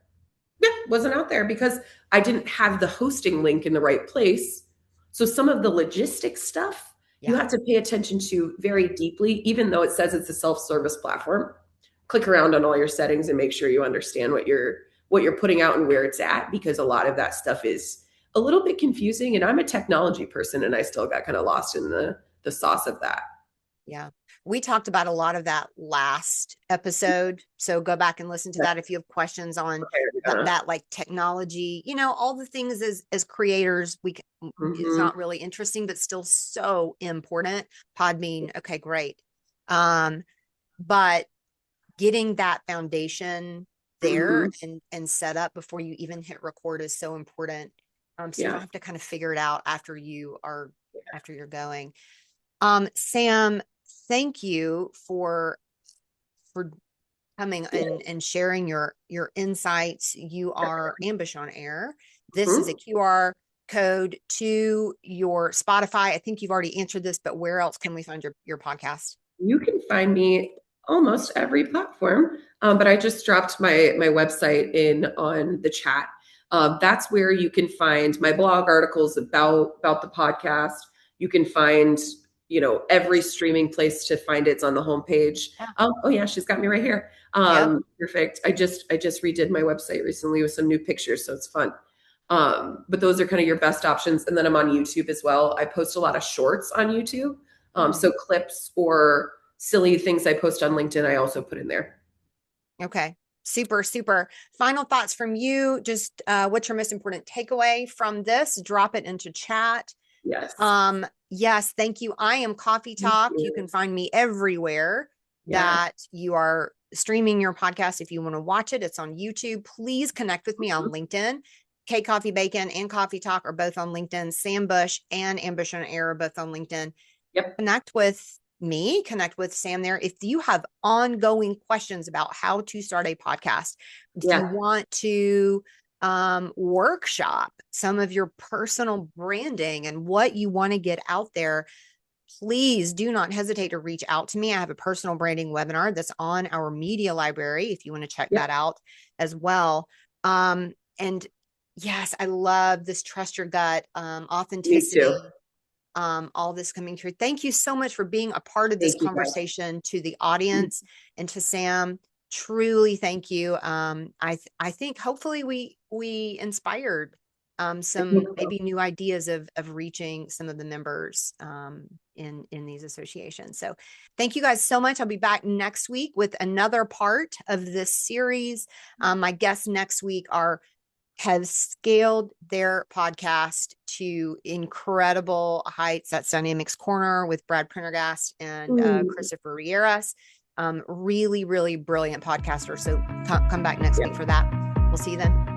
Yeah, wasn't out there because I didn't have the hosting link in the right place. So some of the logistics stuff, you have to pay attention to very deeply, even though it says it's a self-service platform. Click around on all your settings and make sure you understand what you're putting out and where it's at, because a lot of that stuff is a little bit confusing. And I'm a technology person, and I still got kind of lost in the sauce of that. Yeah. We talked about a lot of that last episode. So go back and listen to that if you have questions on that like technology, all the things as creators, it's not really interesting, but still so important. Podbean. Okay, great. But getting that foundation there and set up before you even hit record is so important. So you don't have to kind of figure it out after you're going. Sam, thank you for coming and sharing your insights. You are Ambush on Air. This is a QR code to your Spotify. I think you've already answered this, but where else can we find your podcast? You can find me almost every platform, but I just dropped my website in on the chat. That's where you can find my blog articles about the podcast. You can find every streaming place to find it's on the homepage. Oh yeah, she's got me right here. Perfect. I just redid my website recently with some new pictures, so it's fun. But those are kind of your best options. And then I'm on YouTube as well. I post a lot of shorts on YouTube. So clips or silly things I post on LinkedIn, I also put in there. Okay. Super, super. Final thoughts from you. Just what's your most important takeaway from this? Drop it into chat. Yes. Yes. Thank you. I am Coffee Talk. You can find me everywhere that you are streaming your podcast. If you want to watch it, it's on YouTube. Please connect with me on LinkedIn. K Coffee Bacon and Coffee Talk are both on LinkedIn. Sam Bush and Ambush on Air are both on LinkedIn. Yep. Connect with me, connect with Sam there. If you have ongoing questions about how to start a podcast, if you want to workshop some of your personal branding and what you want to get out there, please do not hesitate to reach out to me. I have a personal branding webinar that's on our media library if you want to check that out as well. And yes, I love this trust your gut, authenticity. Me too. All this coming through. Thank you so much for being a part of this conversation, to the audience and to Sam. Truly, thank you. I think hopefully we inspired some maybe new ideas of reaching some of the members in these associations. So thank you guys so much. I'll be back next week with another part of this series. My guests next week have scaled their podcast to incredible heights. That's Dynamics Corner with Brad Prendergast and Christopher Rieras. Really, really brilliant podcaster. So come back next week for that. We'll see you then.